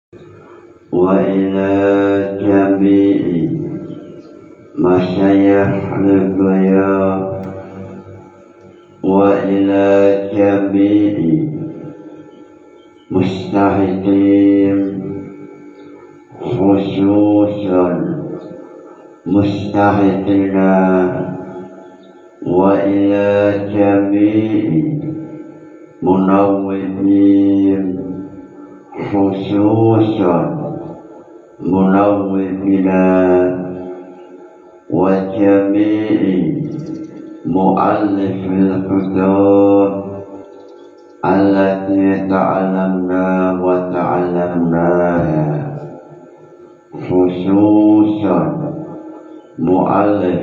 wa ila jami'i masyayikh al-baya wa ila jami'i mustahidin khususan mustahidina wa ila jami'i munawwidin khususan munawwidina wa jami'i mu'allifil kutub allati ta'alamna wa ta'alamnaha khususan mu'allif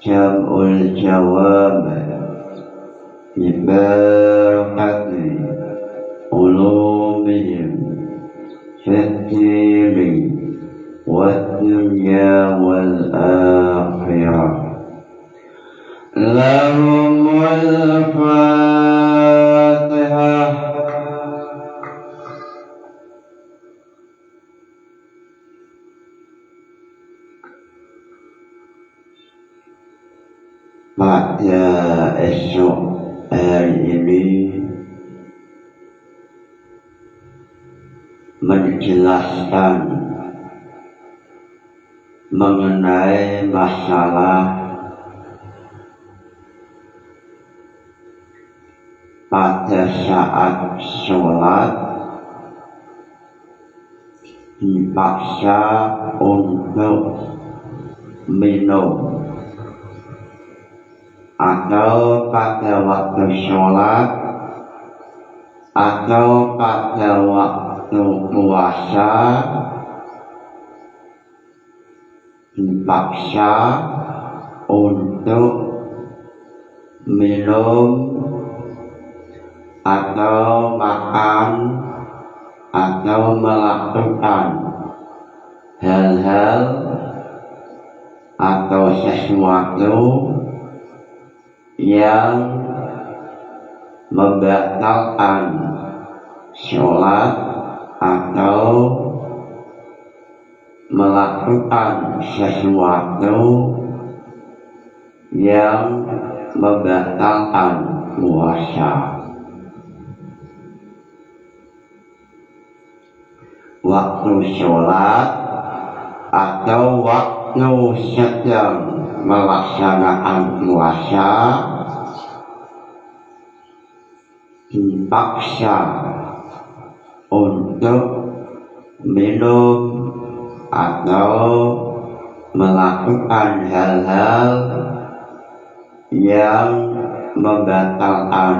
jam'ul jawab bibarakati ulumihim fitiri wa dunya wal akhirah lahumul fatihah. Pada esok hari ini menjelaskan mengenai masalah pada saat sholat dipaksa untuk minum, atau pada waktu sholat atau pada waktu puasa dipaksa untuk minum atau makan atau melakukan hal-hal atau sesuatu yang membatalkan sholat atau melakukan sesuatu yang membatalkan puasa. Waktu sholat atau waktu sedang melaksanakan puasa dipaksa untuk minum atau melakukan hal-hal yang membatalkan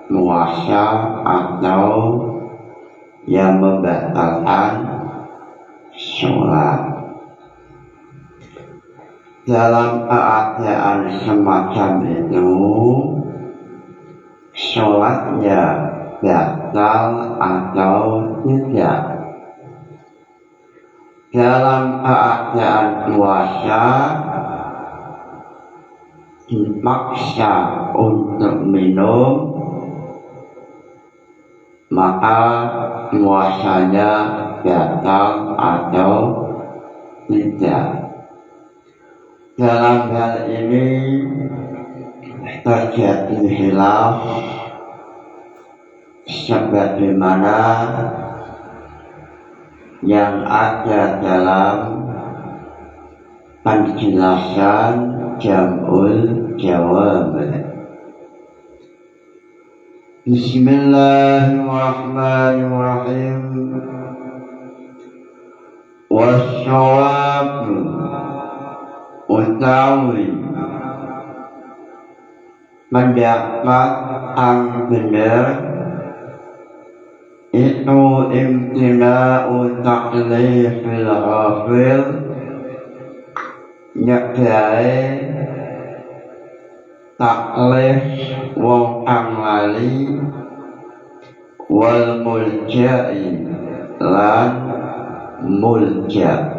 puasa atau yang membatalkan sholat. Dalam keadaan semacam itu, sholatnya batal atau tidak. Dalam keadaan puasa dipaksa untuk minum, maka puasanya batal atau tidak. Dalam hal ini terjadi khilaf sebagaimana yang ada dalam penjelasan jam'ul jawab. Bismillahirrahmanirrahim. Wassawab utawi pendapat yang benar itu imtina'u taklifil ghafil, nyedai taklif wong kang lali, wal mulja'i lan mulja'.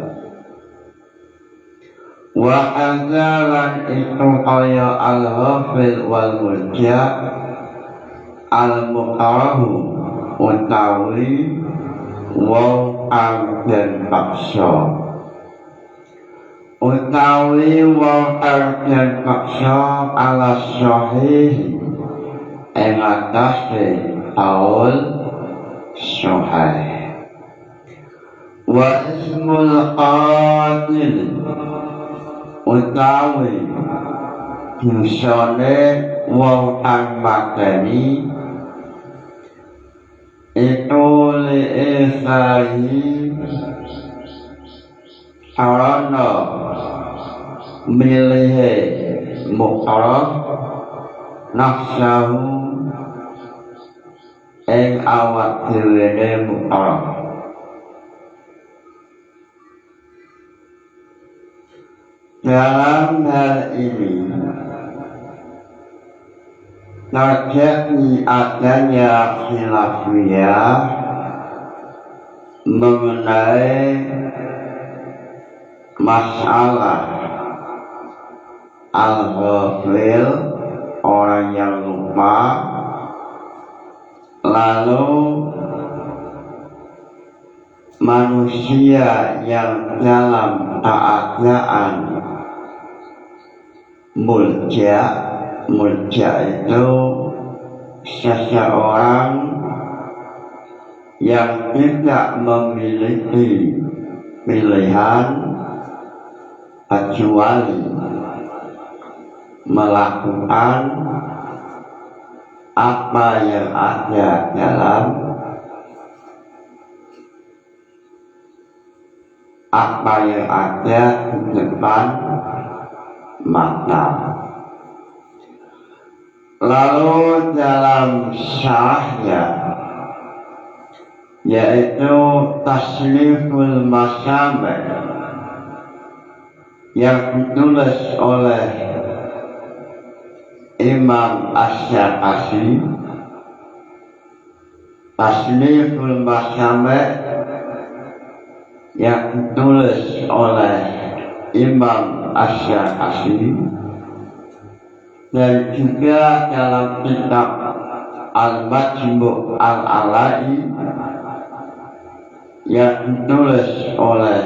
Wa azalan itu kaya al-ghafil wal mulja' al-muqarahu utawi wong kang den paksa utawi wong kang den paksa ala sahih ing atase qaul sahih wa ismul qatil utawi dosane wong kang mateni itu li'isai sarana milihe muqarrab nafsahu ing awak dhewe muqarrab dalam hal ini terjadi adanya khilafiyah mengenai masalah al-ghafil, orang yang lupa, lalu manusia yang dalam keadaan mulja itu seseorang yang tidak memiliki pilihan kecuali melakukan apa yang ada dalam di depan mata. Lalu dalam syarahnya yaitu Tasniful Masyamih yang ditulis oleh Imam Asy-Syaqasi, Tasniful Masyamih yang ditulis oleh Imam Asy-Syaqasi, dan juga dalam kitab Al-Majmu' Al-Ala'i yang ditulis oleh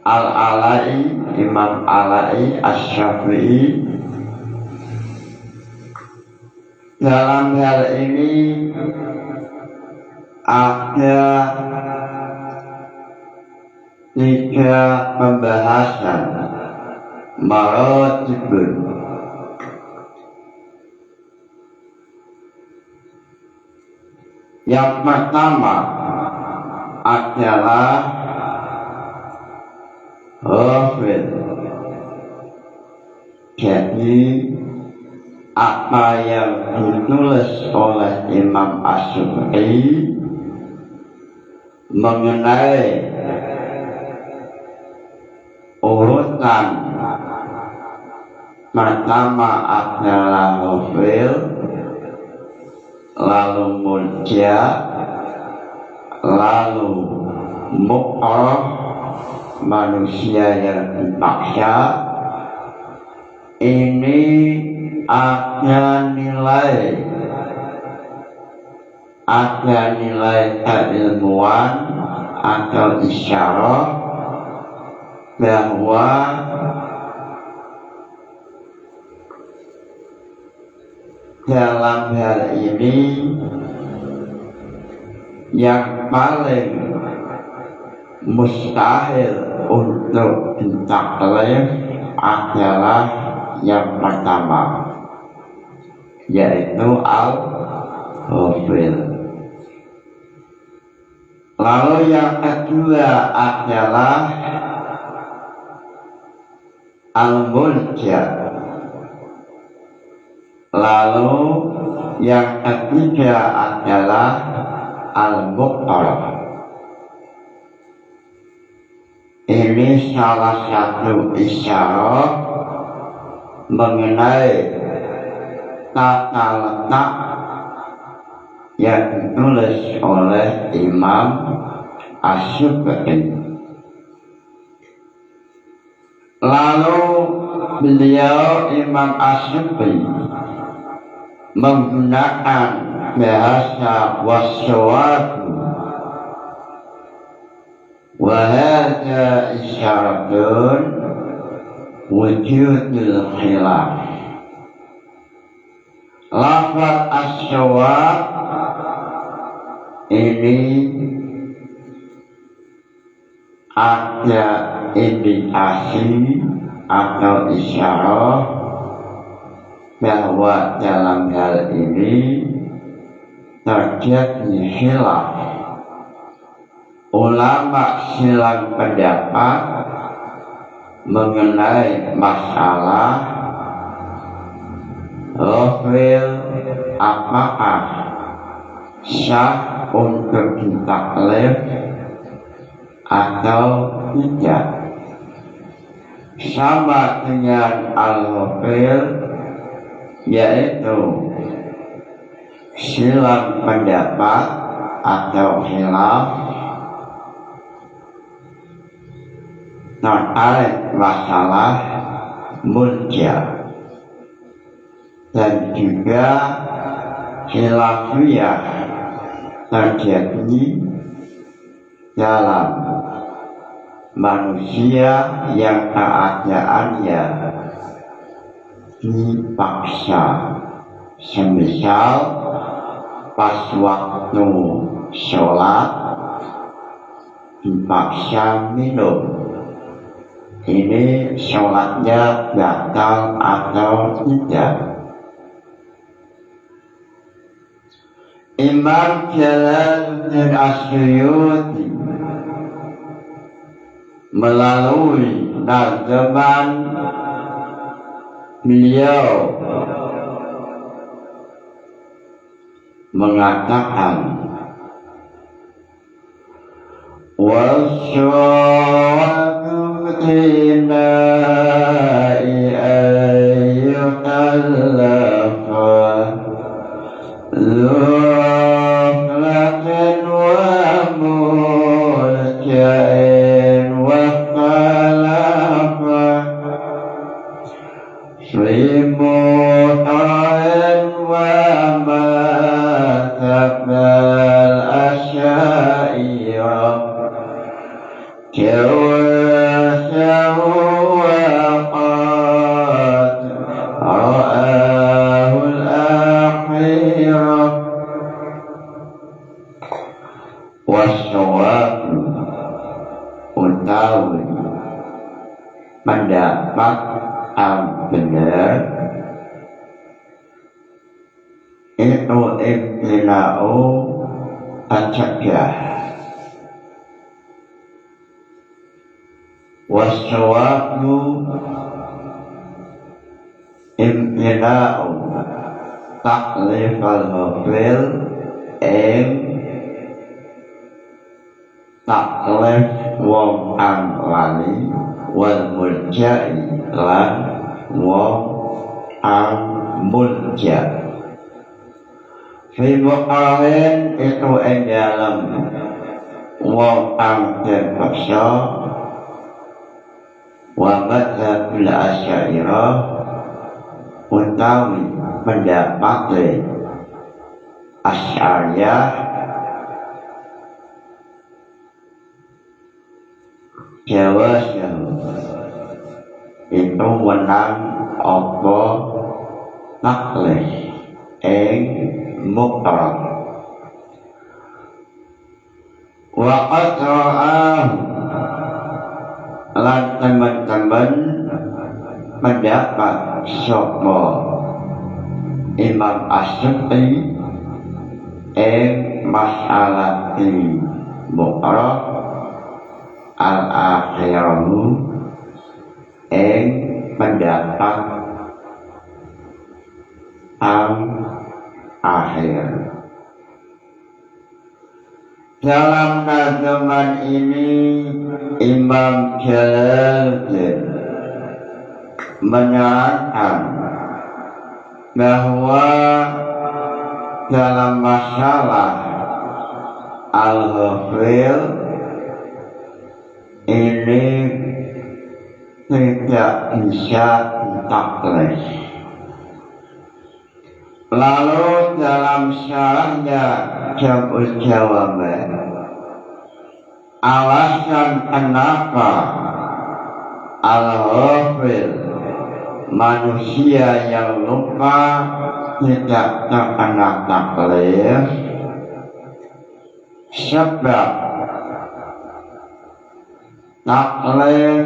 Al-Ala'i, Imam Ala'i Asy-Syafi'i. Dalam hal ini ada 3 pembahasan maratibun. Yang pertama adalah ghafil. Jadi apa yang ditulis oleh Imam Asy-Syafi'i mengenai urutan pertama adalah ghafil, lalu mulja, lalu muqarrab, manusia yang dipaksa. Ini ada nilai keilmuan atau isyarat bahwa dalam hal ini yang paling mustahil untuk ditaklif adalah yang pertama, yaitu al-ghafil. Lalu yang kedua adalah al-mulja. Lalu yang ketiga adalah al-muqarrab. Ini salah satu isyarat mengenai tata letak yang ditulis oleh Imam Asy-Syafi'i. Lalu beliau Imam Asy-Syafi'i menggunakan bahasa wasyawab وهذا إشارة وجود الخلاف. Lafaz as-syawab ini ada indikasi atau isyarat bahwa dalam hal ini terjadi khilaf. Ulama silang pendapat mengenai masalah rafil apakah sah untuk ditaklif atau tidak. Sama dengan al-rafil, yaitu silang pendapat atau khilaf terkait masalah murji'ah dan juga khilafiyah terjadi dalam manusia yang keadaannya dipaksa, semisal pas waktu sholat dipaksa minum, ini sholatnya batal atau tidak. Imam Jalaluddin As-Suyuti melalui nazman beliau mengatakan wasyawatu tinai ayyukallafa zuflatin wa muljain wa khalafa slimutain wa matabal asyairah jawasyahu wa qad ra'ahul akhirah wasyawab utawi mendapat yang benar itu ibtila'u al-jabah wasyawabu ibtila'u taklif al-hafil taklif wong ang-lali wal murja'i lan wong ang-murja' fi muqahin itu dalam wong ang terpaksa wa madhabul asyairah utawi pendapat asyariyah jawasnya itu menang apa taklif muqtarab wa qad ra'ah lan teman-teman mendapat sapa Imam As-Suyuti masalah muqtarab al-akhirahu pendapat al-akhir. Dalam nazman ini Imam Jalaluddin menyatakan bahwa dalam masalah al-ghafil ini tidak bisa ditaklif. Lalu dalam syarahnya Jam'ul Jawaban alasan kenapa al-ghafil manusia yang lupa tidak terkena taklif sebab taklif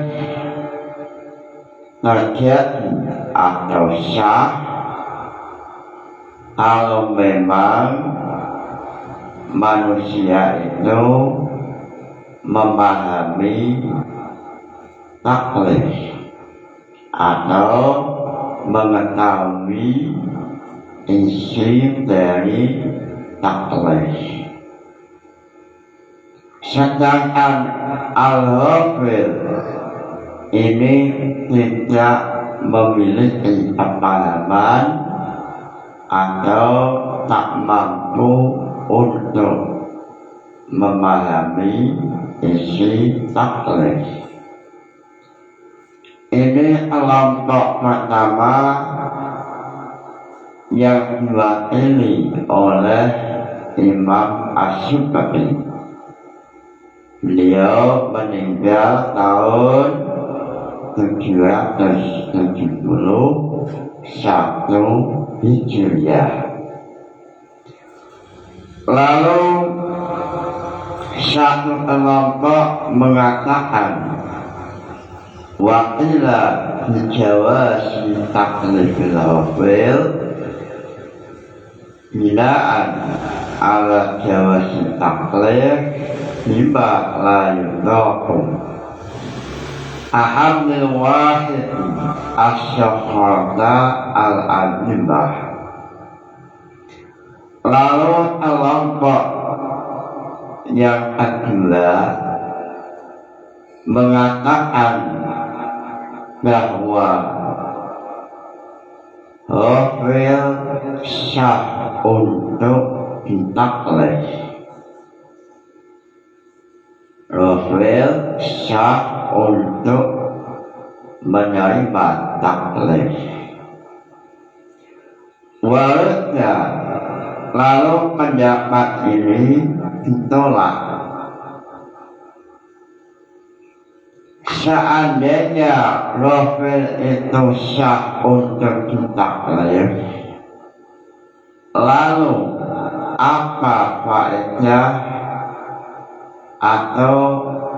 terjadi atau sah kalau memang manusia itu memahami taklif atau mengetahui isi dari taklif. Sedangkan al-ghafil ini tidak memiliki pemahaman atau tak mampu untuk memahami isi taklif. Ini kelompok pertama yang diwakili oleh Imam Asy-Syafi'i. Beliau meninggal tahun 771 Hijriah. Lalu satu kelompok mengatakan waqila bijawasi taklifil ghafil binaan ala jawasi taklif lima la yudakum ahamil wahid asyafrata al-adibah. Lalu kelompok yang kedua mengatakan bahwa ghafil syah untuk ditaklif. Ghafil syah untuk menerima taklif. Warga lalu pendapat ini ditolak. Seandainya ghafil itu syah untuk ditaklif, lalu apa faedah atau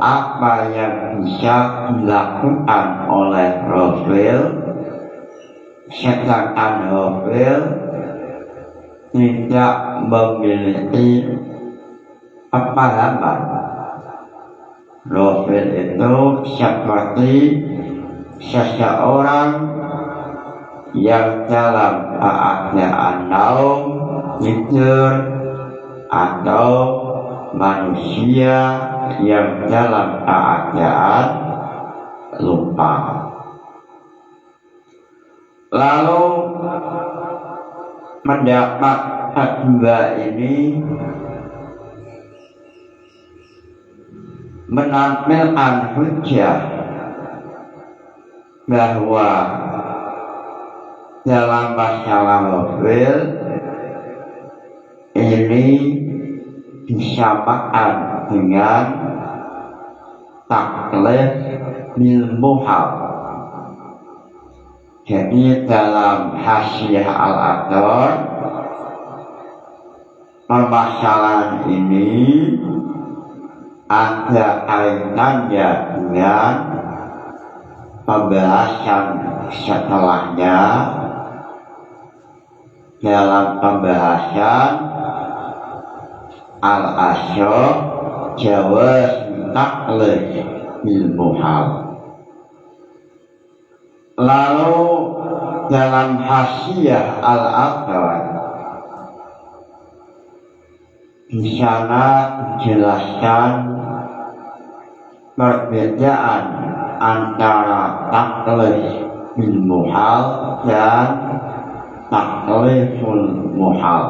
apa yang bisa dilakukan oleh ghafil sedangkan ghafil tidak memiliki pemahaman. Ghafil itu seperti seseorang yang dalam keadaan naum, tidur, atau manusia yang dalam keadaan lupa. Lalu pendapat kedua ini menampilkan hujjah bahwa dalam masalah ghafil ini disamakan dengan taklif bil muhal. Jadi dalam Hasyiah Al-Adhar permasalahan ini ada kaitannya dengan pembahasan setelahnya dalam pembahasan al-asyaf jawaz taklif bil muhal. Lalu dalam Hasyiah Al-Adhar di sana dijelaskan perbedaan antara taklif bil muhal dan takliful muhal.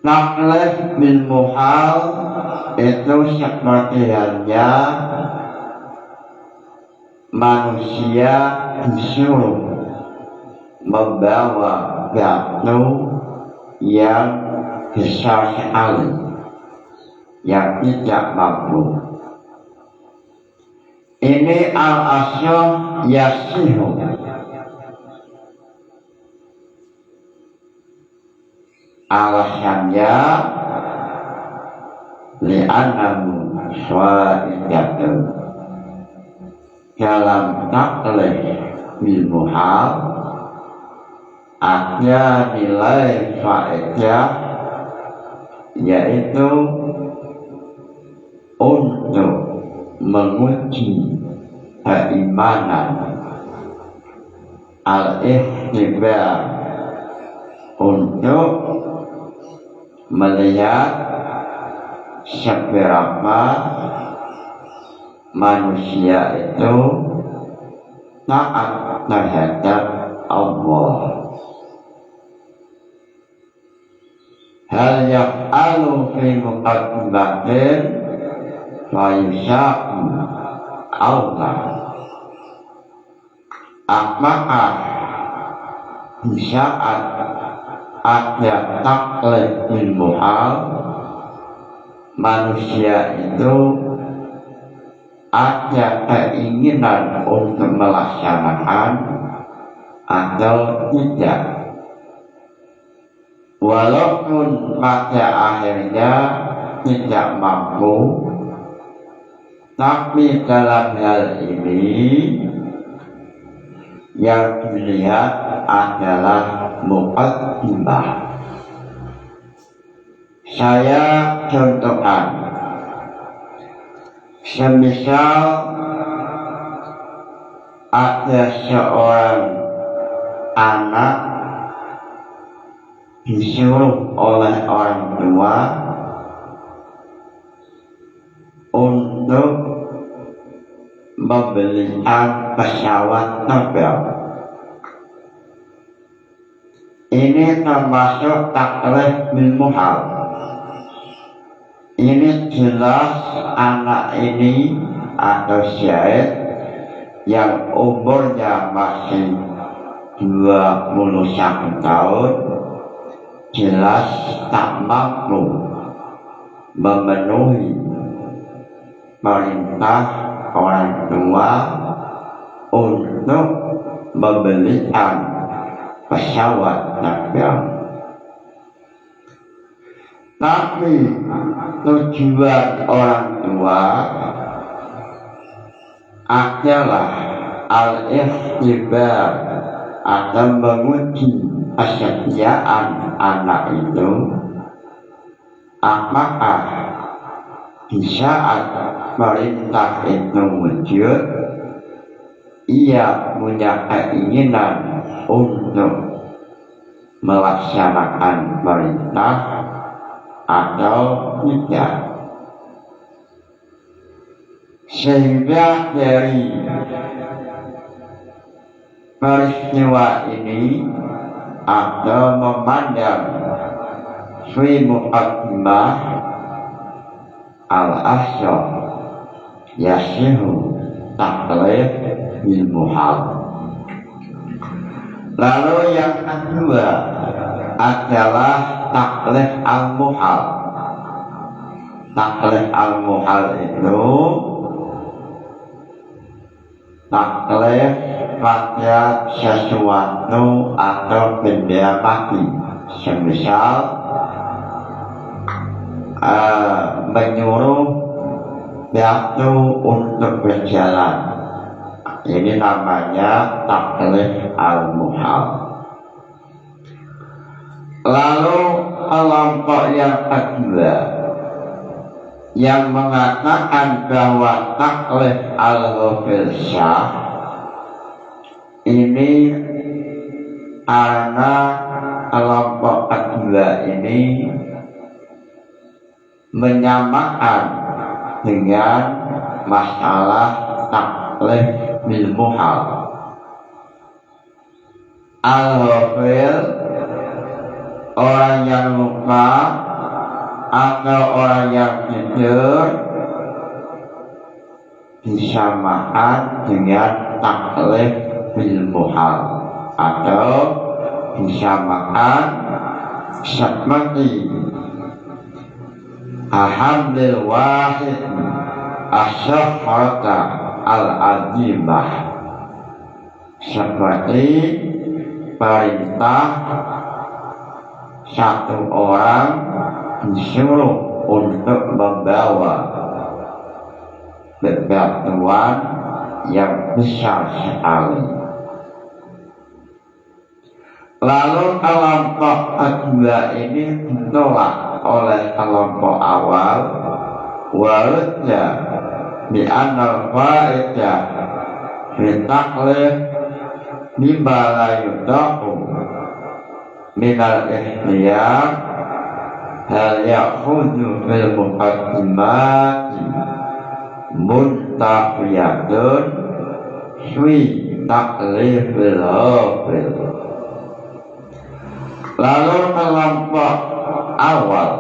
Taklif bil muhal itu seperti halnya manusia disuruh membawa batu yang besar sekali, yang tidak mampu. Ini al-asya yasihu, alasannya li'annahu swa'idatun dalam taklif bil muhal ada nilai faedah, yaitu untuk menguji keimanan, al-ikhtibar, untuk melihat seberapa manusia itu taat terhadap Allah. Hal yaf'alu fi muqaddimatin wa yusya'u Allah. Apakah di saat ada taklif bil muhal, manusia itu ada keinginan untuk melaksanakan atau tidak, walaupun pada akhirnya tidak mampu, tapi dalam hal ini yang dilihat adalah muqaddimah. Saya contohkan, semisal ada seorang anak disuruh oleh orang tua untuk membelikan pesawat terbang. Ini termasuk taklif bil muhal. Ini jelas anak ini atau syahid yang umurnya masih 21 tahun jelas tak mampu memenuhi perintah orang tua untuk membelikan pesawat terbang. Tapi tujuan orang tua adalah al-ikhtibar atau menguji kesetiaan anak itu, apakah di saat perintah itu wujud, ia punya keinginan untuk melaksanakan perintah atau tidak. Sehingga dari peristiwa ini atau memandang fi muqaddimah al-asya yasihu taklif bil muhal. Lalu yang kedua adalah taklif al-muhal. Taklif al-muhal itu taklif pada sesuatu atau benda mati, semisal menyuruh batu untuk berjalan. Ini namanya taklif al-muhal. Lalu kelompok yang kedua yang mengatakan bahwa taklif al-ghafil syah ini karena kelompok kedua ini menyamakan dengan masalah taklif bil muhal. Al-ghafil, orang yang lupa atau orang yang tidur, disamakan dengan taklif bil muhal atau disamakan seperti ahamlil wahid asyafrata al-azimah, seperti perintah satu orang disuruh untuk membawa bebatuan yang besar sekali. Lalu kelompok kedua ini ditolak oleh kelompok awal. Warudnya bi anal fa'idah fi taqlid mimma la yudaqu minal ikhtiyar hal ya'khudhu fil muqaddimati muntaqiyatun fi taqlifil hafil. Lalu kelompok awal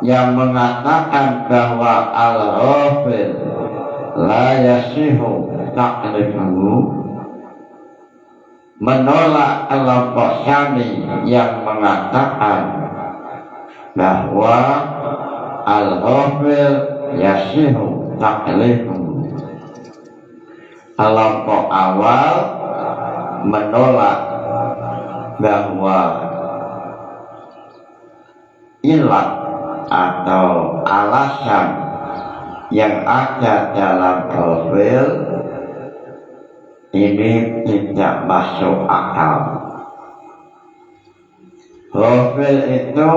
yang mengatakan bahwa al-hafil la yasihu taqlifuhu menolak kelompok Syami yang mengatakan bahwa al-hafil yasihu taqlifuhu. Kelompok awal menolak bahwa ilat atau alasan yang ada dalam hafil ini tidak masuk akal. Hafil itu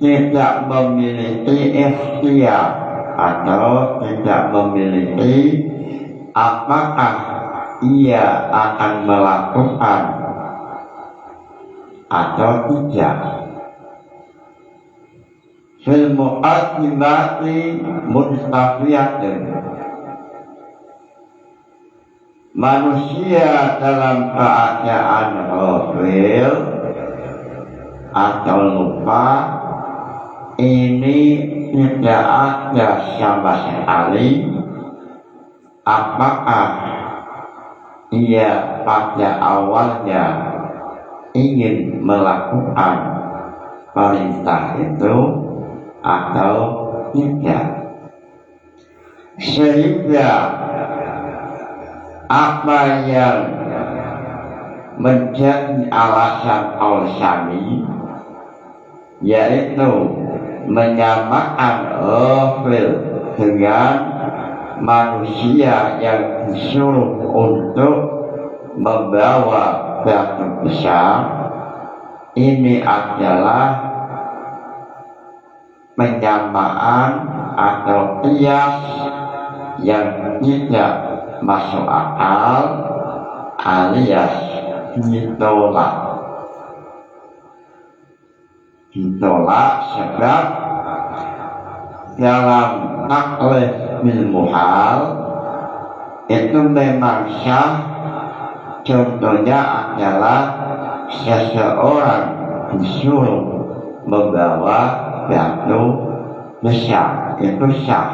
tidak memiliki ikhtiar atau tidak memiliki apakah ia akan melakukan atau tidak. Fil muqaddimati mustafiyatun, manusia dalam keadaan hafil atau lupa ini tidak ada sama sekali apakah ia pada awalnya ingin melakukan perintah itu atau tidak, sehingga apa yang menjadi alasan al-Syami yaitu menyamakan hafil dengan manusia yang disuruh untuk membawa batu besar, ini adalah penyamaan atau qiyas yang tidak masuk akal alias ditolak. Ditolak sebab dalam taklif bil muhal itu memang syah. Contohnya adalah seseorang disuruh membawa batu besar, itu syah.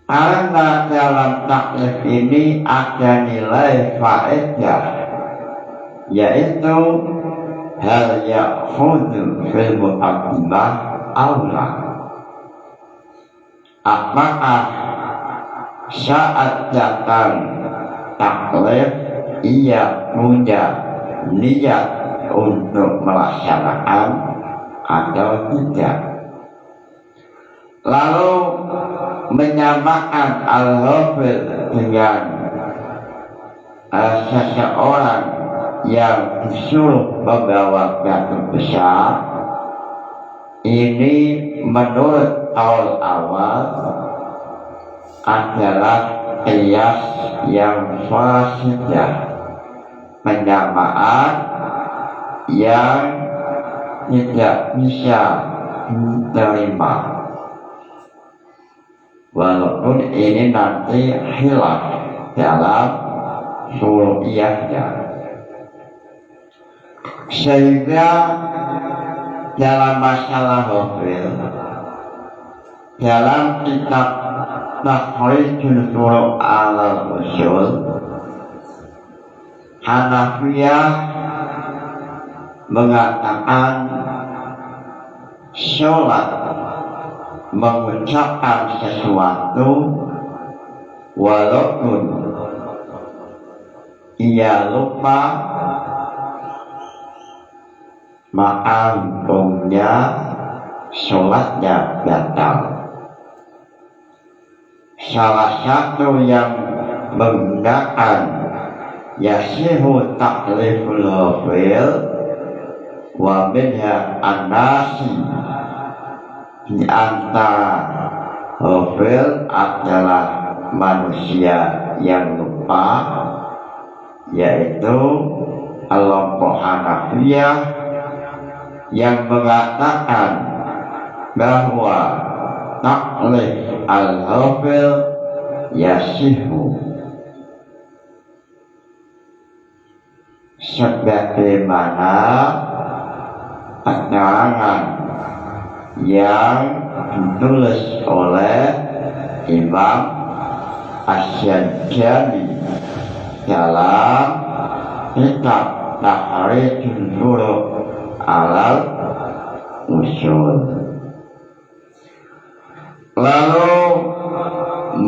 Karena dalam taklif ini ada nilai faedah, yaitu hal ya'khudhu fil muqaddimah aula. Apakah saat datang taklif ia punya niat untuk melaksanakan atau tidak. Lalu menyamakan al-hafil dengan seseorang yang disuruh membawa batu besar, ini menurut qaul awal adalah qiyas yang fasidah, penyamaan yang tidak bisa diterima, walaupun ini nanti hilaf dalam suruhiyahnya. Sehingga dalam masalah hafil, dalam kitab Takhrijul Furu' al-Usul, Hanafiyah mengatakan sholat mengucapkan sesuatu walaupun ia lupa, maka hukumnya sholatnya batal. Salah satu yang menggunakan yasihu takliful hafil wa minha an-nasi, di antara hafil adalah manusia yang lupa, yaitu kelompok Hanafiyah yang mengatakan bahwa taklif al-hafil yasihu, sebagaimana keterangan yang ditulis oleh Imam Asy-Syadzali dalam kitab Tahrijul Furuq alal Usul. Lalu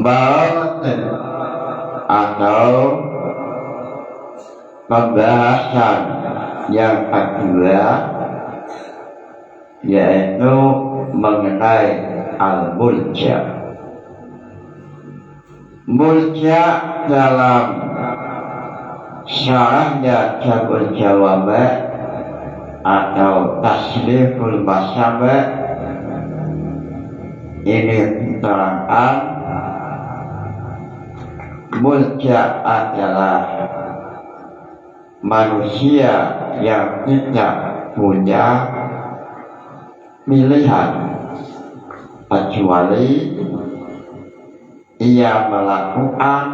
batin atau pembahasan yang kedua yaitu mengenai al-mulja. Mulja dalam syarahnya Jabul Jawami atau Tasriful Masyami ini diterangkan mulja adalah manusia yang tidak punya pilihan kecuali ia melakukan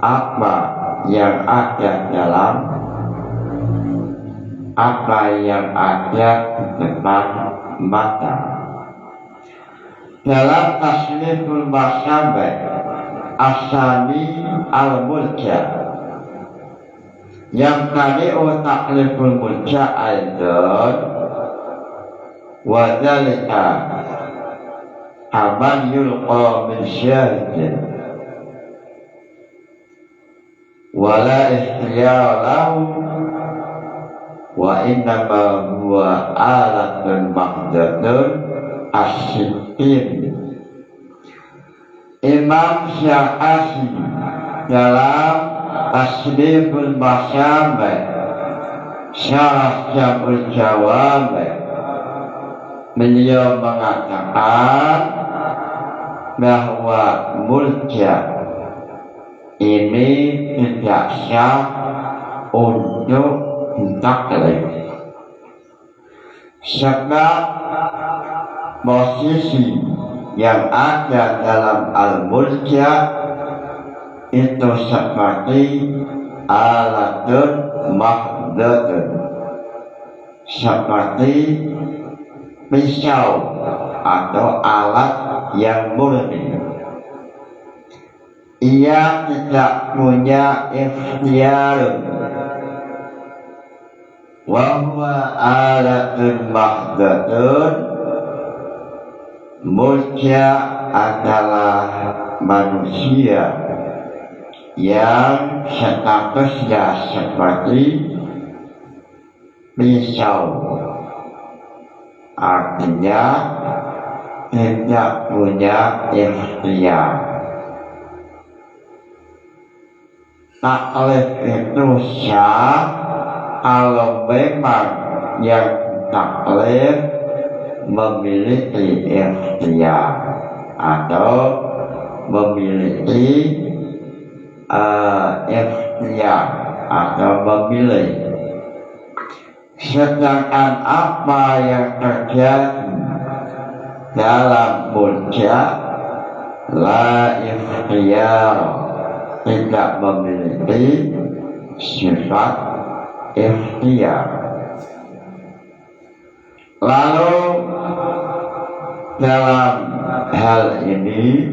apa yang ada dalam apa yang ada di depan mata. Dalam Tasriful Masyami asani al-mulja yang tadi'u takliful mulja aidan wa dzalika aman yulqa min syahidin wala ikhtiyara lahu wa innama huwa alatun mahdatun as-sittin. Imam Syafi'i dalam Tasriful Masyami syarah Jabul Jawami beliau mengatakan bahwa mulja ini tidak sah untuk ditaklif, sebab posisi yang ada dalam al-mulja itu seperti alatun mahdatun, seperti pisau atau alat yang murni. Ia tidak punya ikhtiar, wa huwa alatun mahdatun. Mulja adalah manusia yang statusnya seperti pisau, artinya tidak punya ikhtiar. Taklif itu sah kalau memang yang taklif memiliki ikhtiar atau memiliki ikhtiar atau memilih. Sedangkan apa yang terjadi dalam mulja la ikhtiar, tidak memiliki sifat ikhtiar. Lalu dalam hal ini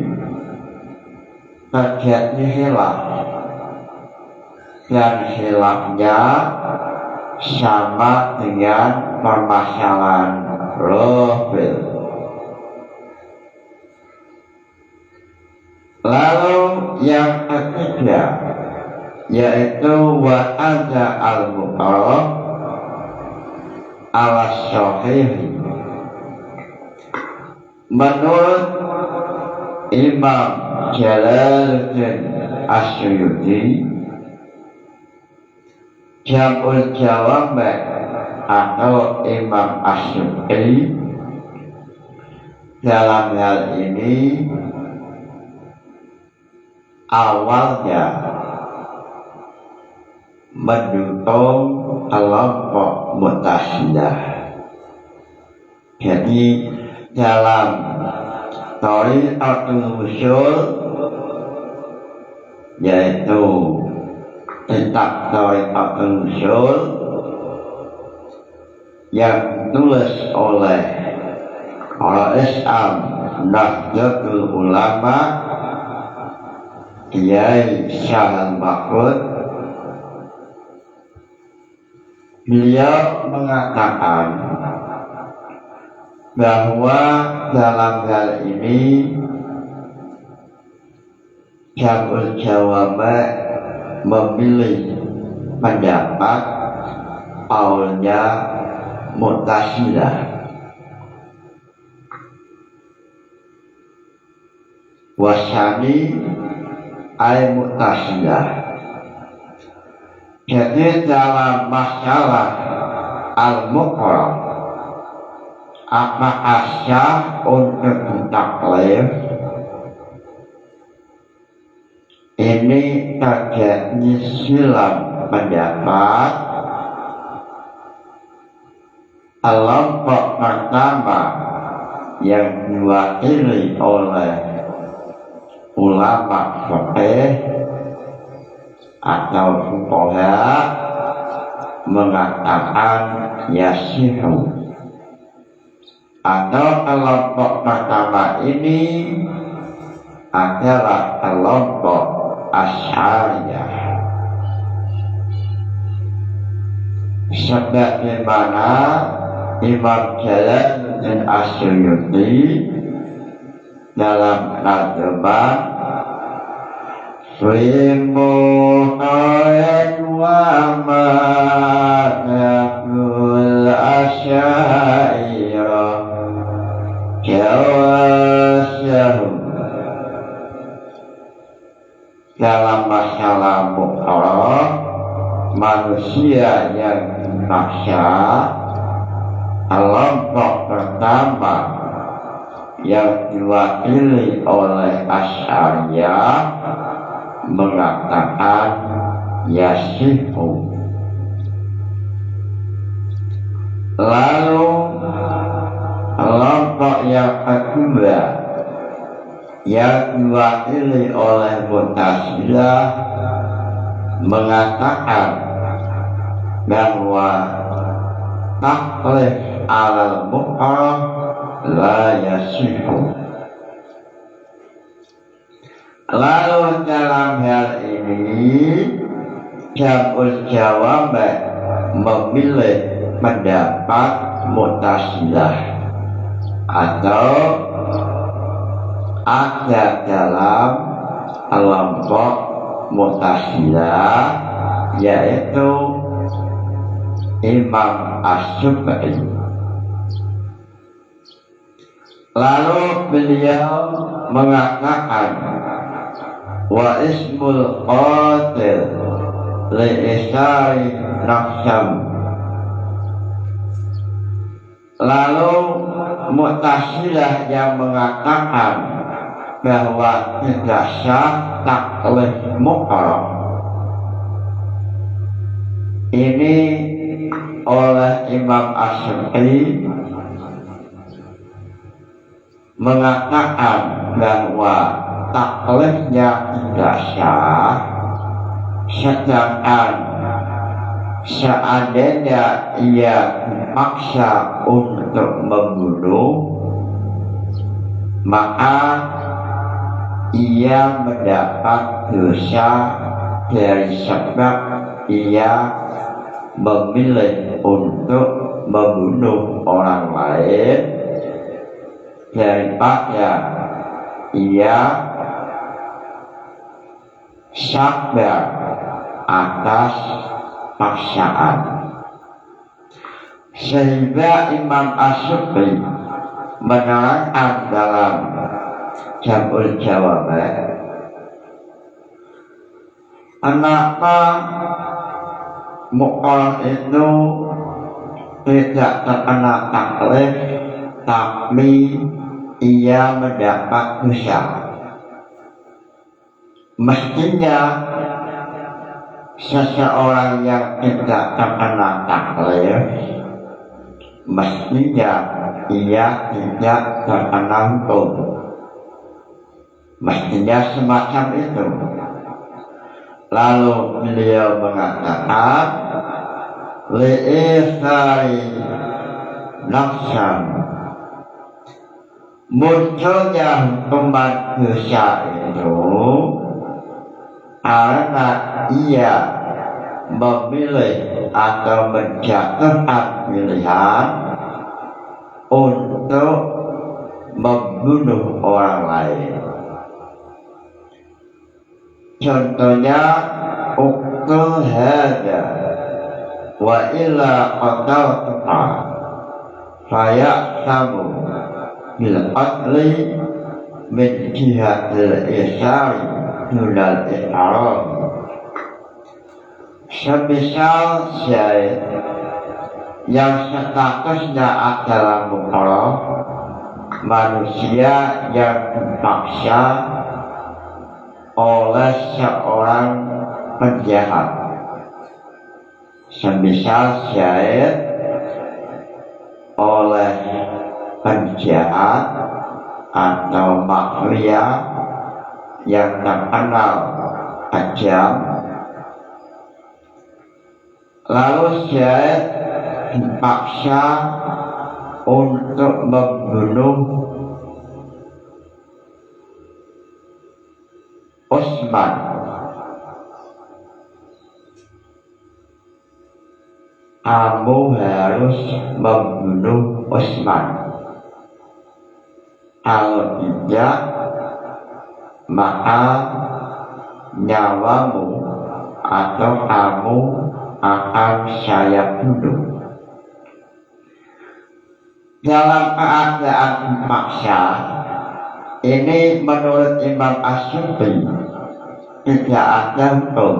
terjadi khilaf, dan khilafnya sama dengan permasalahan rofil. Lalu yang ketiga yaitu wa ada al-muqarrab ala sahih. Menurut Imam Jalaluddin Asyuyuti, Jam'ul Jawami' atau Imam Asyuyuti dalam hal ini awalnya mendukung kelompok Mu'tazilah. Jadi dalam Thariqatul Ushul, yaitu kitab Thariqatul Ushul yang tulis oleh Islam Nahdlatul Ulama Kiai Syahal Mahfud, beliau mengatakan bahwa dalam hal ini Jam'ul Jawami' memilih pendapat kaulnya Mu'tazilah. Wasani ay Mu'tazilah. Jadi dalam masalah al-muqarrab, apakah sah untuk ditaklif, ini terjadi silang pendapat. Kelompok pertama yang diwakili oleh ulama fiqih atau fuqaha mengatakan yasihu, atau kelompok pertama ini adalah kelompok Asy'ariyah, sebagaimana Imam Jalaluddin Asyuyuti dalam nazman Fimu'ain wa ma'nakul asya'irah jawasyahum, dalam masalah muqarrab manusia yang maksa, kelompok pertama yang diwakili oleh Asy'ariyah mengatakan yasihu. Lalu kelompok yang kedua yang diwakili oleh Mu'tazilah mengatakan bahwa taklif alal muqarrab la yasihu. Lalu dalam hal ini Jam'ul Jawami' memilih pendapat Mu'tazilah, atau ada dalam kelompok Mu'tazilah yaitu Imam Asy'ari. Lalu beliau mengatakan wa ismul qatil li isari nafsam. Lalu Mu'tazilah yang mengatakan bahwa tidak sah taklif muqarrab ini oleh Imam Asy'ari mengatakan bahwa taklifnya tidak sah, sedangkan seandainya ia dipaksa untuk membunuh, maka ia mendapat dosa dari sebab ia memilih untuk membunuh orang lain daripada ia sabar atas paksaan. Sehingga Imam As-Sukri menerangkan dalam Jam'ul Jawabat, kenapa mukallaf itu tidak terkena taklif tapi ia mendapat dosa. Mestinya seseorang yang tidak terkena taklif mestinya ia tidak terkena hukum. Mestinya semacam itu. Lalu beliau mengatakan li'ithari nafsan, munculnya hukuman dosa itu karena ia memilih atau menjatuhkan pilihan untuk membunuh orang lain. Contohnya uktul hada wa illa qataltuka fayaqtamu bil qatli min jihatil isari dunal ihram. Semisal syahid yang statusnya adalah mukallaf, manusia yang dipaksa oleh seorang penjahat. Semisal syahid oleh penjahat atau mafia yang terkenal kejam, lalu syahid dipaksa untuk membunuh Utsman. Kamu harus membunuh Utsman. Kalau tidak, maka nyawamu atau kamu akan saya bunuh. Dalam keadaan dipaksa, ini menurut Imam As-Sukri tidak ada hukum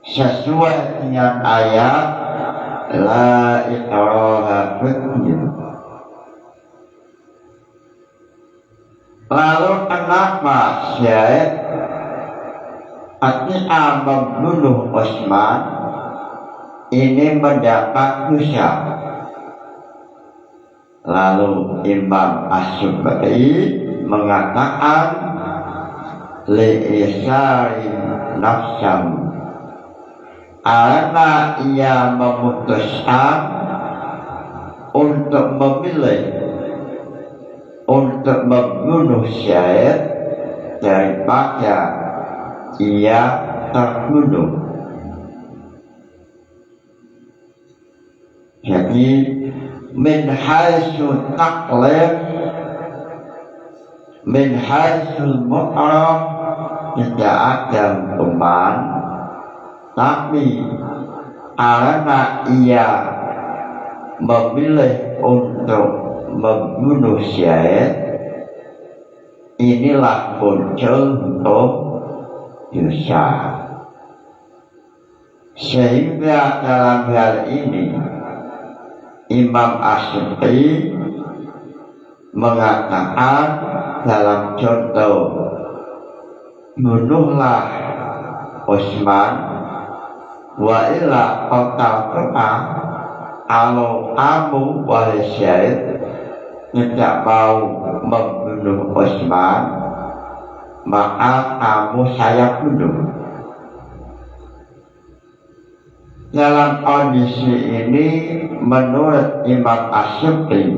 sesuai dengan ayat la ikraha fid-din. Lalu kenapa syahid ketika membunuh Utsman ini mendapat dosa? Lalu Imam As-Sukri mengatakan li'isari nafsan, karena ia memutuskan untuk memilih untuk membunuh syahid daripada ia terbunuh. Jadi min haitsu taklif, min haitsu mu'raf tidak ada hukuman, tapi karena ia memilih untuk membunuh syahid, inilah muncul hukum dosa. Sehingga dalam hal ini Imam As-Sukri mengatakan dalam contoh bunuhlah Utsman wa illa qataltuka, kalau kamu wahai syahid tidak mau membunuh Utsman, maka kamu saya bunuh. Dalam kondisi ini menurut Imam As-Sukri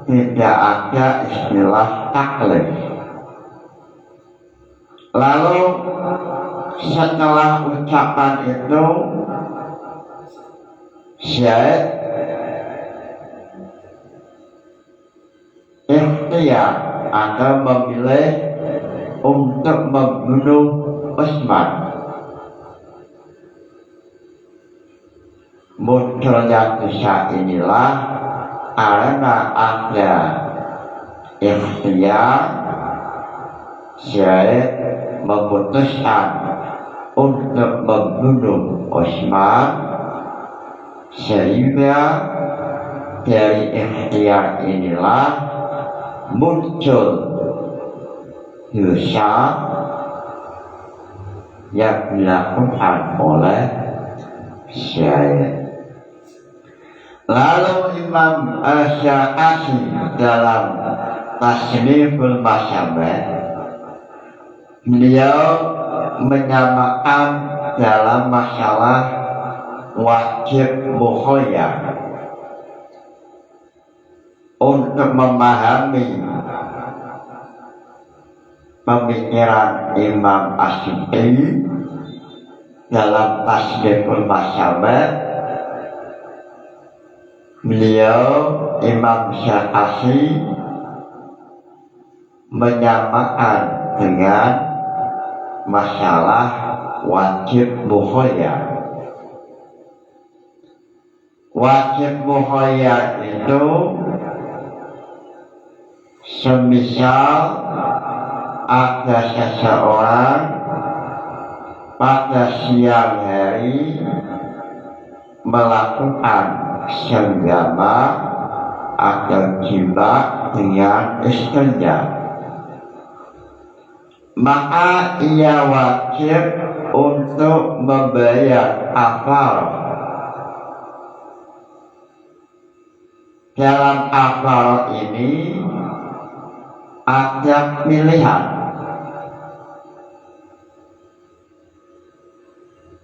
tidak ada istilah taklif. Lalu setelah ucapan itu Syed ikhtiar atau memilih untuk membunuh Utsman. Munculnya kisah inilah karena ada ikhtiar Syed memutuskan untuk membunuh Utsman, sehingga dari ikhtiar inilah muncul dosa yang dilakukan oleh Syed. Lalu Imam Asy-Sya'afi dalam Tasniful Masyabah, beliau menyamakan dalam masalah wajib mukhayyar untuk memahami pemikiran Imam Asy-Sya'afi dalam Tasniful Masyabah. Beliau Imam Asy-Sya'afi menyamakan dengan masalah wajib mukhayyar. Wajib mukhayyar itu semisal ada seseorang pada siang hari melakukan senggama atau jima dengan istrinya, maka ia wajib untuk membayar kafarah. Dalam kafarah ini ada pilihan,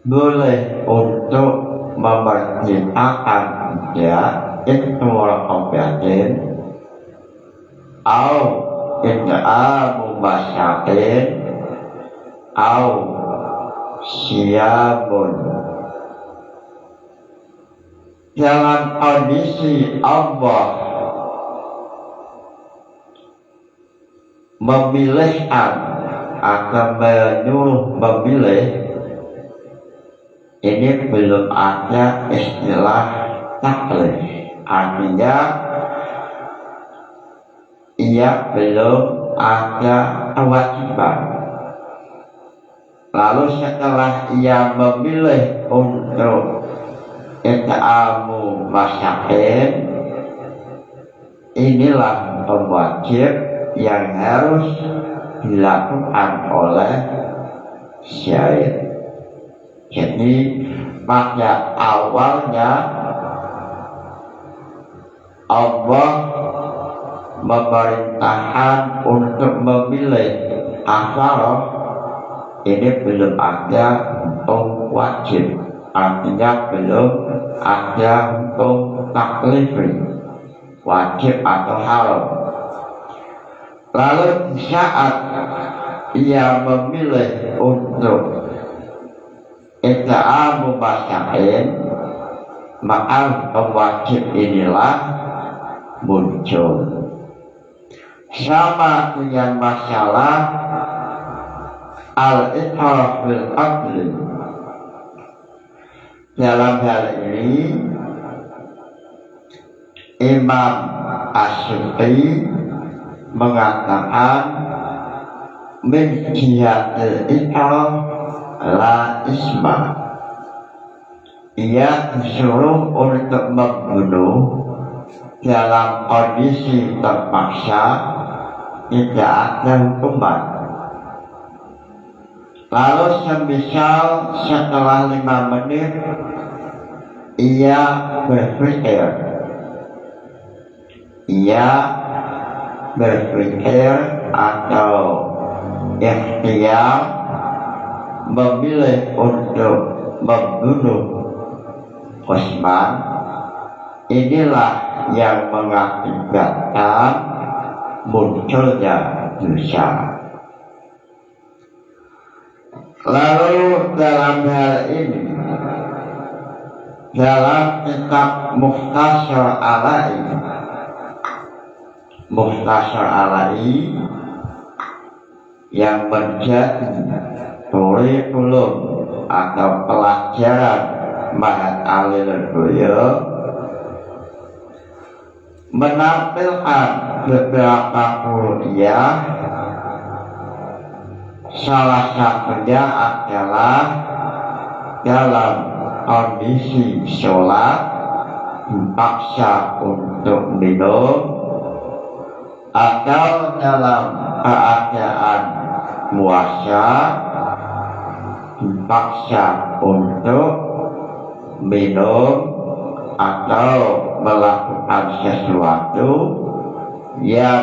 boleh untuk memerdekakan dia itu raqabatin atau it'amu masyakin atau siyamun. Dalam kondisi Allah memilihkan atau menyuruh memilih, ini belum ada istilah taklif, artinya ia belum ada kewajiban. Lalu setelah ia memilih untuk it'amu masyakin, inilah wajib yang harus dilakukan oleh Syed. Jadi pada awalnya Allah memerintahkan untuk memilih kafarah, ini belum ada hukum wajib, artinya belum ada hukum taklif, wajib atau haram. Lalu saat ia memilih untuk it'amu masyakin, maka wajib inilah muncul. Sama dengan masalah al-iqraf bil aqli. Dalam hal ini Imam Asy-Sya'afi mengatakan min jihatil iqraf la isma, ia disuruh untuk membunuh dalam kondisi terpaksa, tidak ada hukuman. Lalu semisal setelah 5 menit ia berpikir atau ikhtiar memilih untuk membunuh Utsman, inilah yang mengakibatkan munculnya dosa. Lalu dalam hal ini dalam kitab Mukhtasar Alai. Mukhtasar Alai yang menjadi kurikulum atau pelajaran Mahat Ali Lirboyo menampilkan beberapa kuliah. Salah satunya adalah dalam kondisi sholat dipaksa untuk minum, atau dalam keadaan puasa dipaksa untuk minum atau melakukan sesuatu yang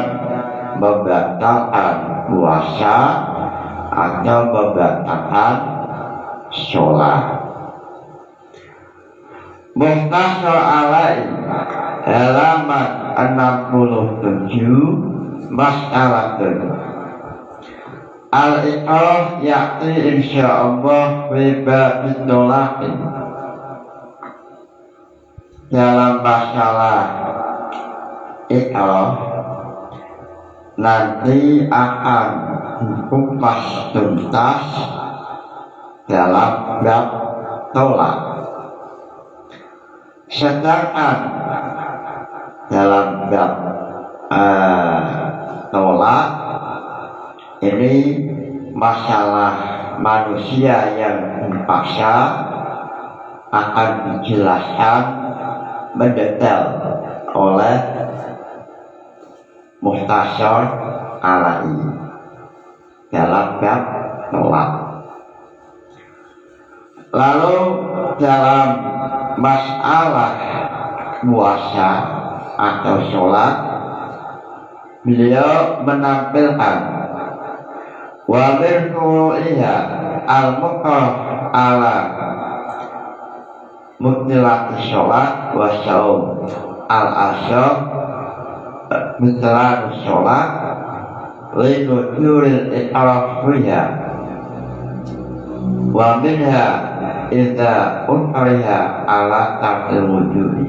membatalkan puasa atau membatalkan sholat. Mukhtasar Alai halaman 67 masalah al-iqrah yakni insyaallah bebas nolaki. Dalam masalah iqrah nanti akan dikupas tuntas dalam bab tolak. Sedangkan dalam bab tolak ini masalah manusia yang dipaksa akan dijelaskan mendetail oleh Mukhtasar Alai dalam bab tolak. Lalu dalam masalah puasa atau sholat, beliau menampilkan wa min furu'iha al-muqrah ala mutilati sholat wa syaum al-asyam mutilati sholat linujuril iqrafiyah wa minha idza ukriha ala taqil wujudi.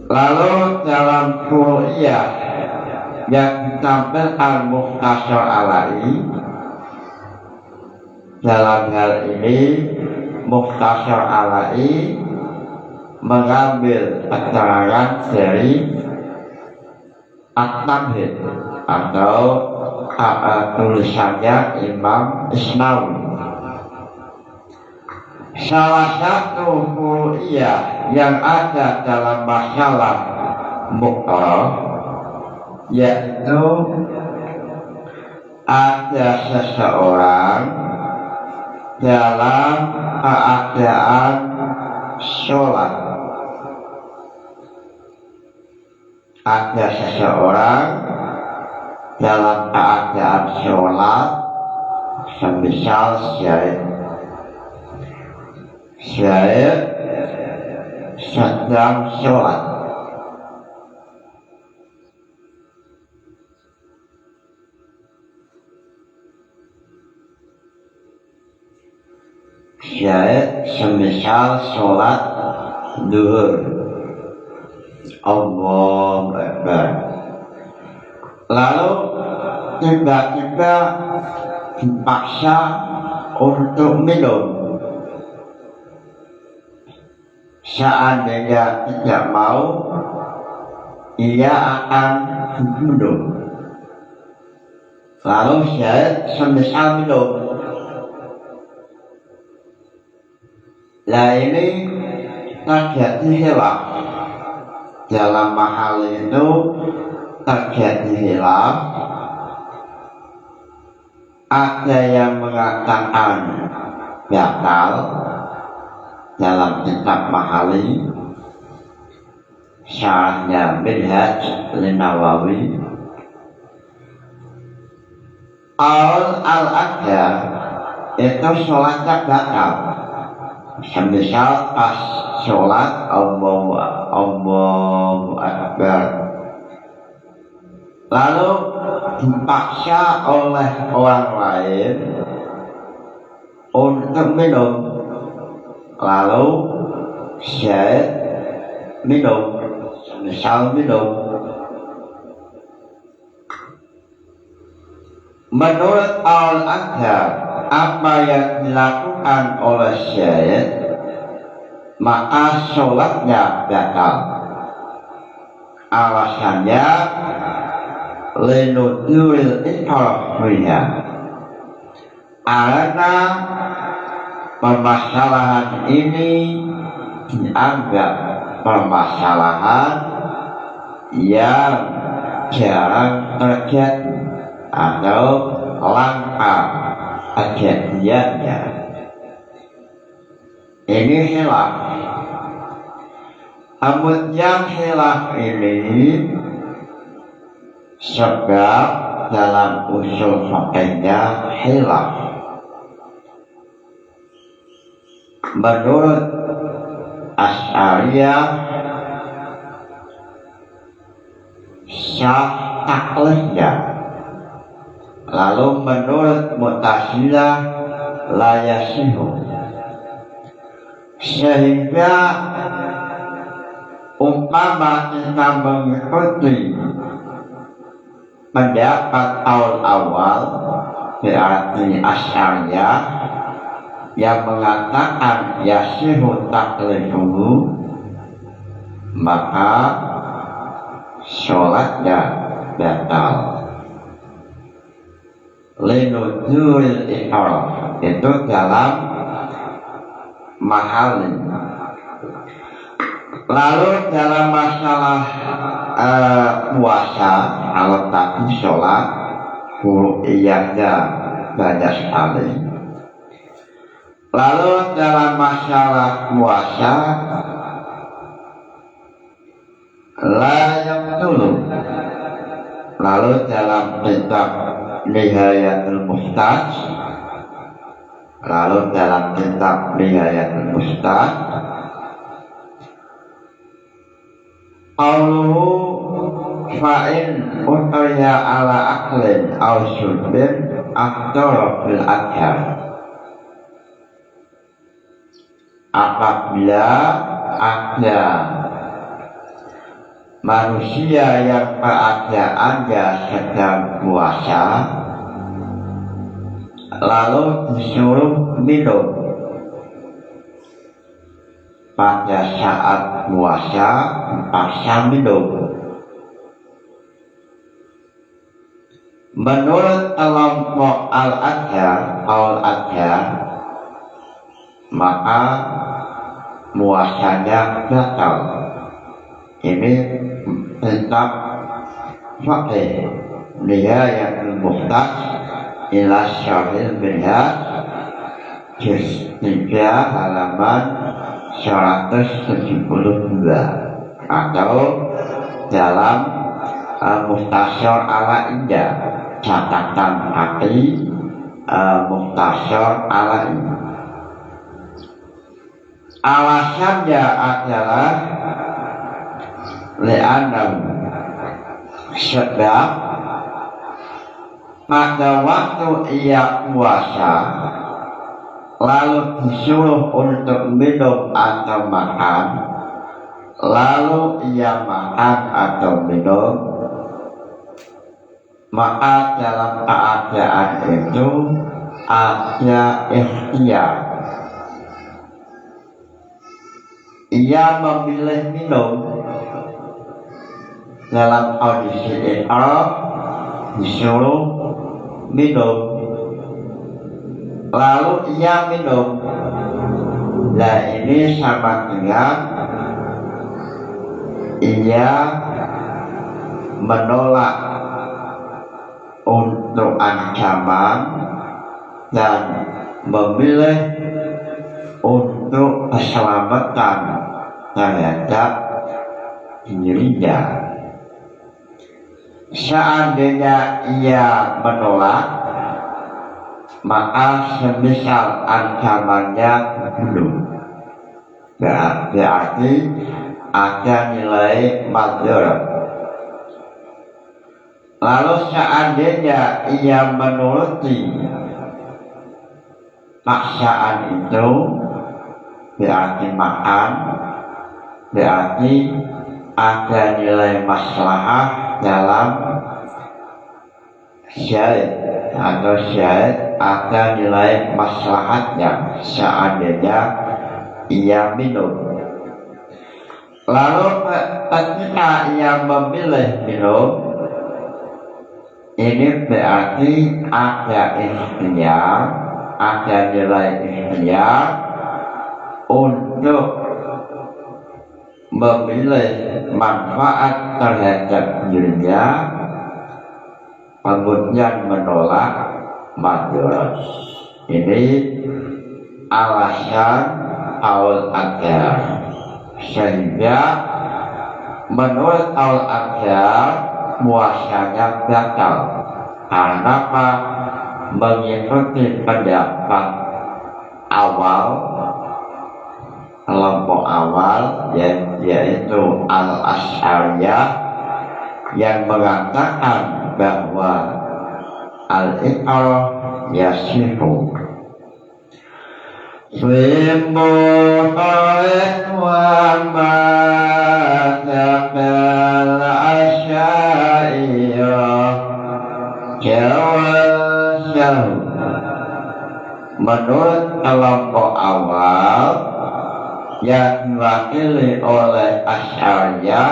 Lalu dalam kuliah yang ditampilkan Mukhtasar Alai, dalam hal ini Mukhtasar Alai mengambil keterangan dari At-Tamhid atau tulisannya Imam Isnawi. Salah satu kuliah yang ada dalam masalah muqrah yaitu ada seseorang dalam keadaan sholat. Ada seseorang dalam keadaan sholat, semisal saya sedang sholat. Saya semisal sholat duhur. Allahu Akbar. Lalu tiba-tiba dipaksa untuk minum. Seandainya tidak mau, ia akan dibunuh. Lalu saya semisal minum. Nah ini terjadi hilaf. Dalam mahal itu terjadi hilaf. Ada yang mengatakan batal dalam kitab Mahali, syarahnya Minhaj Nawawi. Al-Adha itu sholatnya batal. Semisal pas sholat Allahu Akbar, lalu dipaksa oleh orang lain untuk minum, lalu sẽ minum, misal minum. Menurut Al-Adhar, apa yang dilakukan oleh syed maka sholatnya batal. Alasannya linuduril ikrahriha, karena permasalahan ini dianggap permasalahan yang jarang terjadi atau langka kejadiannya. Ini khilaf. Kemudian khilaf ini sebab dalam usul fikihnya khilaf. Menurut Asy'ariyah sah taklifnya, lalu menurut Mu'tazilah la yasihu, sehingga umpama kita mengikuti pendapat awal berarti Asy'ariyah yang mengatakan yasihu taklifuhu, maka sholatnya batal. Linuduril ikrah itu dalam mahalin. Lalu dalam masalah puasa, kalau tadi sholat furu'iyahnya banyak sekali. Lalu dalam masalah puasa layak dulu. Lalu dalam kitab Nihayatul Muhtaj, lalu dalam kitab Nihayatul Muhtaj, qauluhu fa'in utaya ala aklin au syurbin akhdara bil adhar. Apabila ada manusia yang keadaannya sedang puasa lalu disuruh minum pada saat puasa, dipaksa minum. Menurut kelompok Al-Adhar, maka puasanya batal. Ini kitab Fiqh Nihayatul Muhtaj ila Syarhil Minhaj, juz 3 halaman 172, atau dalam Mukhtasar Al-Indah, catatan kaki Mukhtasar Al-Indah. Alasannya adalah li'anam, sebab pada waktu ia puasa lalu disuruh untuk minum atau makan, lalu ia makan atau minum, maka dalam keadaan itu ada ikhtiar. Ia memilih minum dalam kondisi ikhram, disuruh minum, lalu ia minum. Nah, ini sama dengan ia menolak untuk ancaman dan memilih untuk keselamatan terhadap dirinya. Seandainya ia menolak, maka semisal ancamannya belum, berarti ada nilai madharat. Lalu seandainya ia menuruti paksaan itu, berarti makan, berarti ada nilai maslahah dalam syahid atau syahid ada nilai maslahatnya seandainya ia minum. Lalu ketika ia memilih minum, ini berarti ada ikhtiar, ada nilai ikhtiar untuk memilih manfaat terhadap dirinya, kemudian menolak madharat. Ini alasan al-adhar. Sehingga menurut al-adhar puasanya batal karena apa? Mengikuti pendapat awal, kelompok awal yaitu al-Asy'ariyah yang mengatakan bahwa al-iqrah yasihu Fimu'ain wa ma'atabal asya'iyah jawazahu. Menurut kelompok awal yang diwakili oleh Asy'ariyah,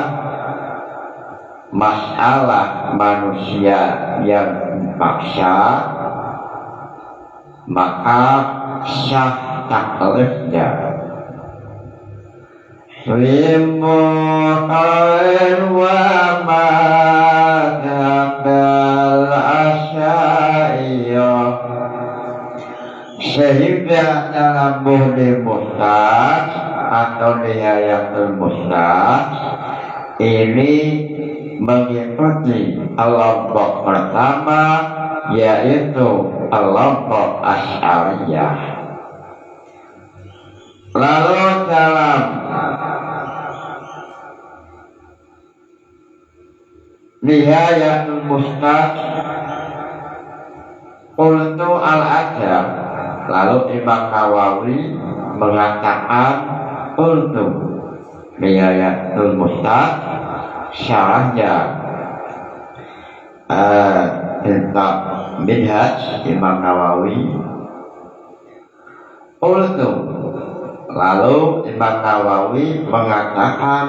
masalah manusia yang dipaksa maka syah taklifnya. Fimu'ain wa ma'atabal asya'iyah, sehingga dalam Muhdi Mustad atau Nihayatul Mustad ini mengikuti kelompok pertama yaitu kelompok Asy'ariyah. Lalu dalam Nihayatul Mustad qultu al-adhar, lalu Imam Nawawi mengatakan qultu Nihayatul Mustad syarahnya tentang Minhaj Imam Nawawi. Qultu, lalu Imam Nawawi mengatakan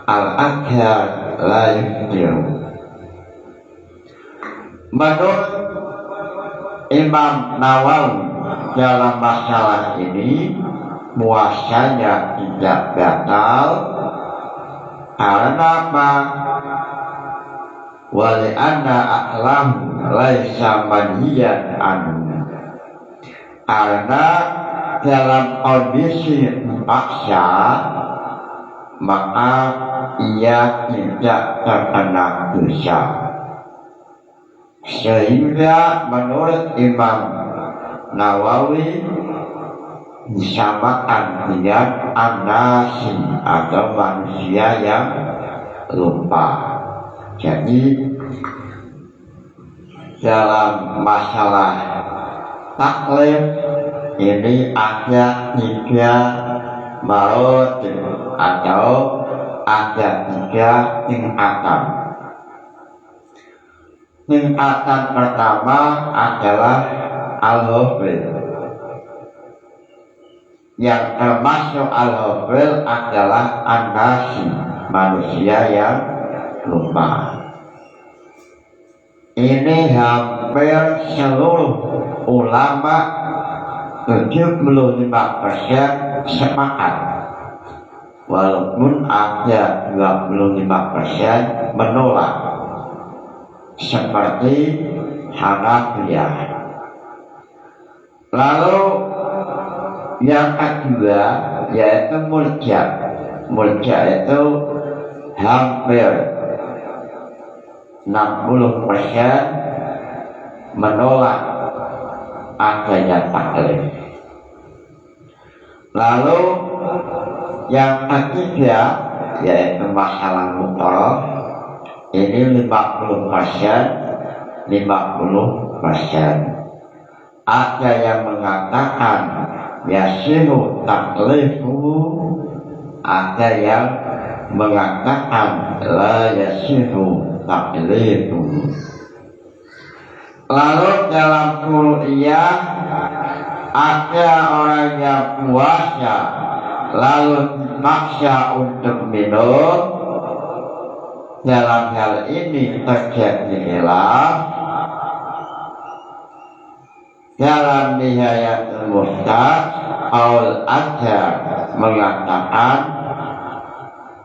al-adhar la yuftiru. Menurut Imam Nawawi dalam masalah ini puasanya tidak batal karena apa? Wali anna aklam laisa manhiyan anhu, karena dalam kondisi paksa maka ia tidak terkena dosa. Sehingga menurut Imam Nawawi disamakan dengan an-nasi atau manusia yang lupa. Jadi dalam masalah taklif ini ada 3 marotib atau ada 3 tingkatan. Tingkatan pertama adalah al-hufil. Yang termasuk al-hufil adalah an-nasi, manusia yang lupa. Ini hampir seluruh ulama 75% sepakat, walaupun ada 25% menolak, seperti Hanafiyah. Lalu yang kedua yaitu Murji'ah. Murji'ah itu hampir 60% menolak adanya taklif. Lalu yang ketiga yaitu masalah mutlaq, ini 50%. Ada yang mengatakan yasihu taklifu, ada yang mengatakan la yasihu taklifu. Lalu dalam kuliah ada orang yang puasa lalu dipaksa untuk minum. Dalam hal ini terjadi khilaf. Dalam Nihayatul Muhtaj Qaul Adhar mengatakan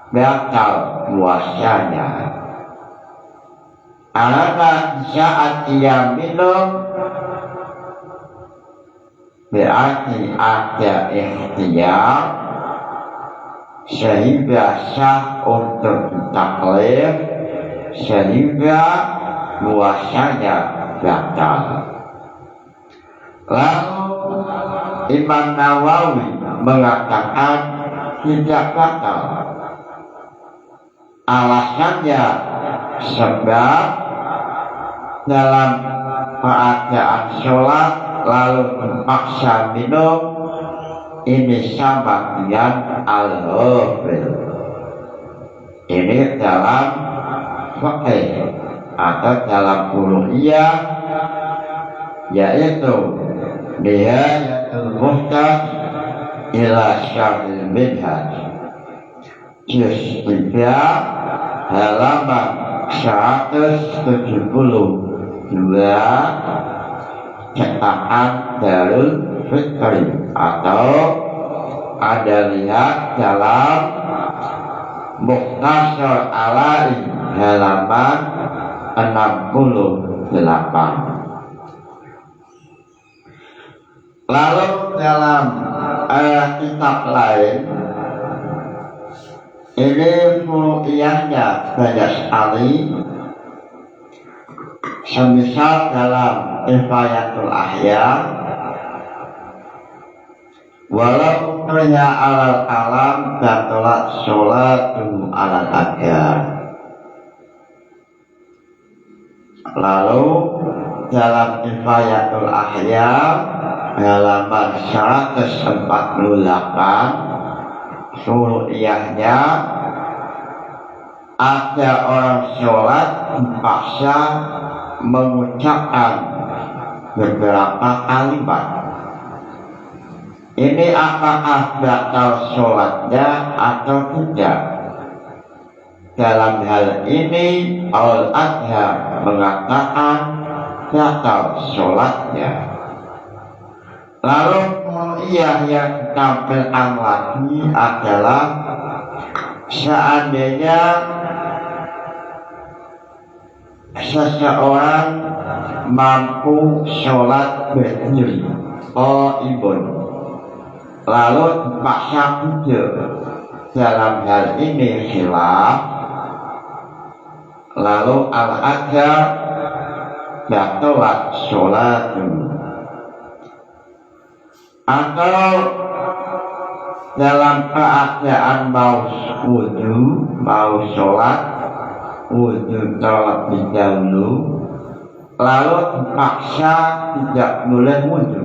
batal puasanya karena saat dia minum berarti ada ikhtiar sehingga sah untuk ditaklif, sehingga puasanya batal. Lalu Imam Nawawi mengatakan tidak batal. Alasannya sebab dalam keadaan sholat lalu terpaksa minum ini sama dengan al-ghafil. Ini dalam fikih atau dalam uluhiyah, yaitu Nihayatul Muhtaj ila Syarhil Minhaj juz 3 halaman 172 cetakan Darul Fikri, atau Anda lihat dalam Mukhtasar Alai halaman 68. Lalu dalam kitab lain ini furu'iyahnya banyak sekali. Semisal dalam Kifayatul Ahya, walau ukriya alal kalam batalat sholatu alal adhar. Lalu dalam Kifayatul Ahya halaman 148 furu'iyahnya, ada orang sholat dipaksa mengucapkan beberapa kalimat. Ini apakah batal sholatnya atau tidak? Dalam hal ini Al-Adhar mengatakan batal sholatnya. Lalu kuliah yang tampilkan lagi adalah seandainya seseorang mampu sholat berdiri qa'imun lalu dipaksa duduk, dalam hal ini khilaf. Lalu Al-Adhar batalat sholatu, atau dalam keadaan mau wudu, mau sholat wudu terlebih dahulu lalu dipaksa tidak boleh wudu,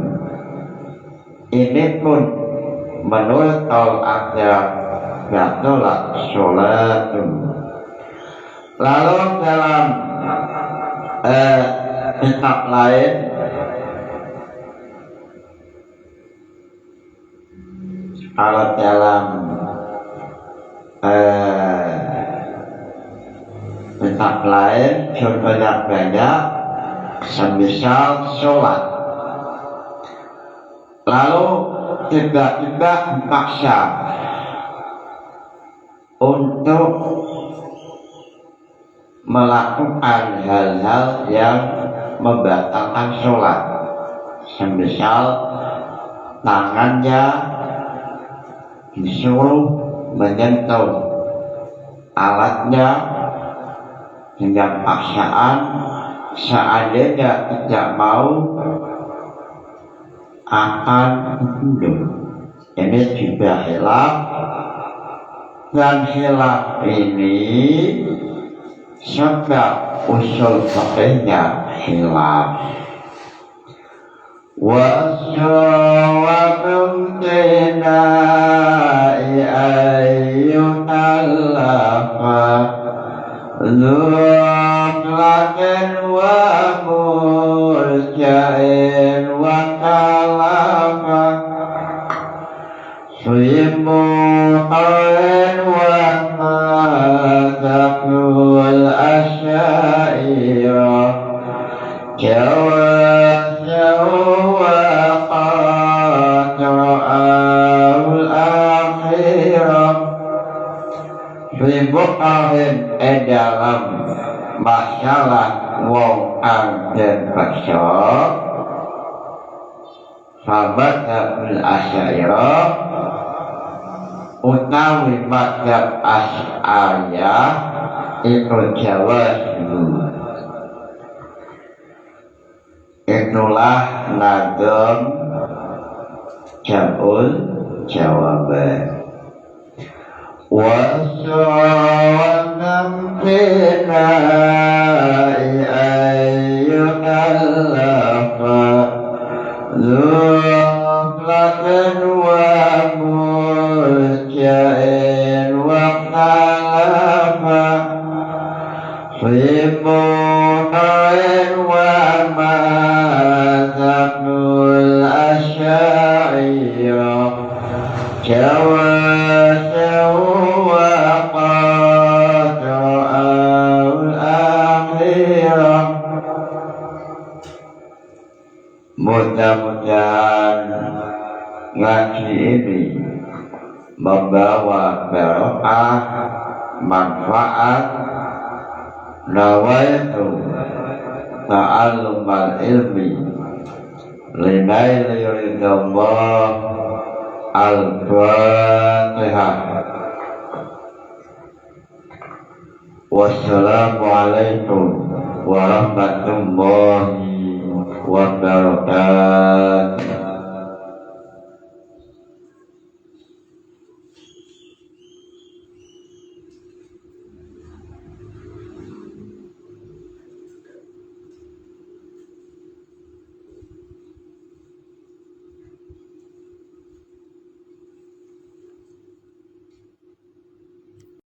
ini pun menurut Al-Adhar batalat sholatu. Lalu dalam kitab lain kalau dalam kitab lain contohnya banyak, semisal sholat lalu tiba-tiba dipaksa untuk melakukan hal-hal yang membatalkan sholat, semisal tangannya disuruh menyentuh alatnya dengan paksaan, seandainya tidak mau akan dibunuh. Ini juga khilaf, dan khilaf ini sebab usul fikihnya khilaf. Wa ممتناء أن يؤلف ذو عقلة ومرجع وكلفة في محر وما تقول الأشاعر جوازه وقد رآه الآخرة في بقعة dalam masalah wong anggen bakso sahabat Abdul Asyairah utawi madhab Asy'ariyah itu jawaz itulah nadom jam'ul jawaban وَسَوَّنَا بِنَاءِ أَيُّكَلَّفَ ذُو عَقْلَةٍ وَمُرْجَعٍ وَخَلَفَ فِي مُحْرٍ وَمَا تَقُولُ الْأَشَاعِرُ جوازه وقد رآه الآخرة. Mudah-mudahan ngaji ini membawa barokah, manfaat. Nawaitu ta'allumal ilmi linaili ridallah. Al-Fatihah. Wassalamualaikum warahmatullahi wabarakatuh.